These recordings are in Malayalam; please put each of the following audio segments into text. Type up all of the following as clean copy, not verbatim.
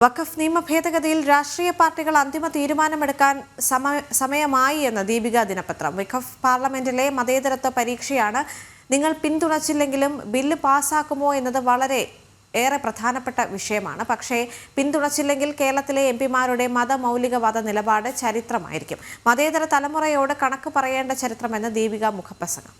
വഖഫ് നിയമ ഭേദഗതിയിൽ രാഷ്ട്രീയ പാർട്ടികൾ അന്തിമ തീരുമാനമെടുക്കാൻ സമയമായി എന്ന് ദീപിക ദിനപത്രം. വഖഫ് പാർലമെന്റിലെ മതേതരത്വ പരീക്ഷയാണ്. നിങ്ങൾ പിന്തുണച്ചില്ലെങ്കിലും ബില്ല് പാസ്സാക്കുമോ എന്നത് വളരെ ഏറെ പ്രധാനപ്പെട്ട വിഷയമാണ്. പക്ഷേ പിന്തുണച്ചില്ലെങ്കിൽ കേരളത്തിലെ എംപിമാരുടെ മതമൗലികവാദ നിലപാട് ചരിത്രമായിരിക്കും. മതേതര തലമുറയോട് കണക്ക് പറയേണ്ട ചരിത്രമെന്ന് ദീപിക മുഖപ്രസംഗം.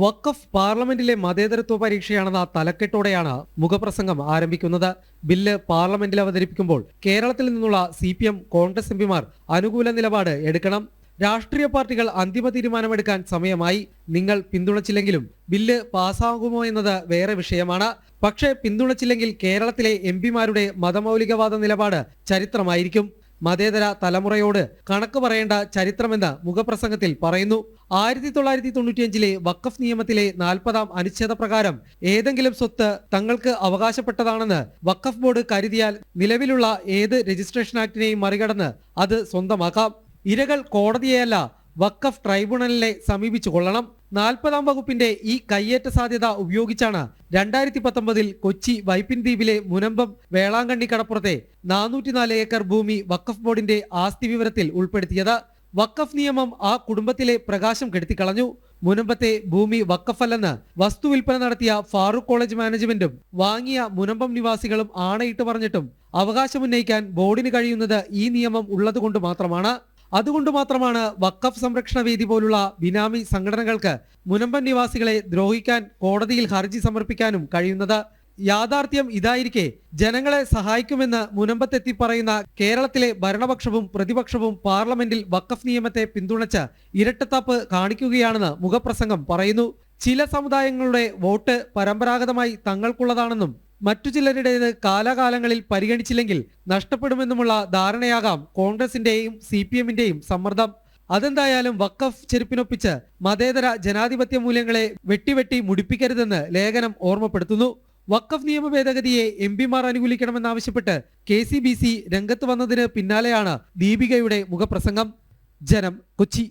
വഖഫ് പാർലമെന്റിലെ മതേതരത്വ പരീക്ഷയാണെന്ന തലക്കെട്ടോടെയാണ് മുഖപ്രസംഗം ആരംഭിക്കുന്നത്. ബില്ല് പാർലമെന്റിൽ അവതരിപ്പിക്കുമ്പോൾ കേരളത്തിൽ നിന്നുള്ള CPM, കോൺഗ്രസ് എംപിമാർ അനുകൂല നിലപാട് എടുക്കണം. രാഷ്ട്രീയ പാർട്ടികൾ അന്തിമ തീരുമാനമെടുക്കാൻ സമയമായി. നിങ്ങൾ പിന്തുണച്ചില്ലെങ്കിലും ബില്ല് പാസ്സാകുമോ എന്നത് വേറെ വിഷയമാണ്. പക്ഷേ പിന്തുണച്ചില്ലെങ്കിൽ കേരളത്തിലെ എംപിമാരുടെ മതമൗലികവാദ നിലപാട് ചരിത്രമായിരിക്കും. മതേതര തലമുറയോട് കണക്ക് പറയേണ്ട ചരിത്രമെന്ന് മുഖപ്രസംഗത്തിൽ പറയുന്നു. 1995 വഖഫ് നിയമത്തിലെ 40-ാം അനുച്ഛേദ പ്രകാരം ഏതെങ്കിലും സ്വത്ത് തങ്ങൾക്ക് അവകാശപ്പെട്ടതാണെന്ന് വഖഫ് ബോർഡ് കരുതിയാൽ നിലവിലുള്ള ഏത് രജിസ്ട്രേഷൻ ആക്ടിനെയും മറികടന്ന് അത് സ്വന്തമാക്കാം. ഇരകൾ കോടതിയെയല്ല വഖഫ് ട്രൈബ്യൂണലിനെ സമീപിച്ചു കൊള്ളണം. 40-ാം വകുപ്പിന്റെ ഈ കയ്യേറ്റ സാധ്യത ഉപയോഗിച്ചാണ് 2019 കൊച്ചി വൈപ്പിൻ ദ്വീപിലെ മുനമ്പം വേളാങ്കണ്ണി കടപ്പുറത്തെ 404 ഏക്കർ ഭൂമി വഖഫ് ബോർഡിന്റെ ആസ്തി വിവരത്തിൽ ഉൾപ്പെടുത്തിയത്. വഖഫ് നിയമം ആ കുടുംബത്തിലെ പ്രകാശം കെടുത്തിക്കളഞ്ഞു. മുനമ്പത്തെ ഭൂമി വഖഫല്ലെന്ന് വസ്തുവിൽപ്പന നടത്തിയ ഫാറൂഖ് കോളേജ് മാനേജ്മെന്റും വാങ്ങിയ മുനമ്പം നിവാസികളും ആണയിട്ട് പറഞ്ഞിട്ടും അവകാശമുന്നയിക്കാൻ ബോർഡിന് കഴിയുന്നത് ഈ നിയമം ഉള്ളതുകൊണ്ട് മാത്രമാണ്. അതുകൊണ്ട് മാത്രമാണ് വഖഫ് സംരക്ഷണ വേദി പോലുള്ള ബിനാമി സംഘടനകൾക്ക് മുനമ്പൻ നിവാസികളെ ദ്രോഹിക്കാൻ കോടതിയിൽ ഹർജി സമർപ്പിക്കാനും കഴിയുന്നത്. യാഥാർത്ഥ്യം ഇതായിരിക്കെ ജനങ്ങളെ സഹായിക്കുമെന്ന് മുനമ്പത്തെത്തി പറയുന്ന കേരളത്തിലെ ഭരണപക്ഷവും പ്രതിപക്ഷവും പാർലമെന്റിൽ വഖഫ് നിയമത്തെ പിന്തുണച്ച് ഇരട്ടത്താപ്പ് കാണിക്കുകയാണെന്ന് മുഖപ്രസംഗം പറയുന്നു. ചില സമുദായങ്ങളുടെ വോട്ട് പരമ്പരാഗതമായി തങ്ങൾക്കുള്ളതാണെന്നും മറ്റു ചിലരുടേത് കാലാകാലങ്ങളിൽ പരിഗണിച്ചില്ലെങ്കിൽ നഷ്ടപ്പെടുമെന്നുമുള്ള ധാരണയാകാം കോൺഗ്രസിന്റെയും CPMന്റെയും സമ്മർദ്ദം. അതെന്തായാലും വഖഫ് ചെരുപ്പിനൊപ്പിച്ച് മതേതര ജനാധിപത്യ മൂല്യങ്ങളെ വെട്ടി മുടിപ്പിക്കരുതെന്ന് ലേഖനം ഓർമ്മപ്പെടുത്തുന്നു. വഖഫ് നിയമ ഭേദഗതിയെ എംപിമാർ അനുകൂലിക്കണമെന്നാവശ്യപ്പെട്ട് KCBC രംഗത്ത് വന്നതിന് പിന്നാലെയാണ് ദീപികയുടെ മുഖപ്രസംഗം. ജനം, കൊച്ചി.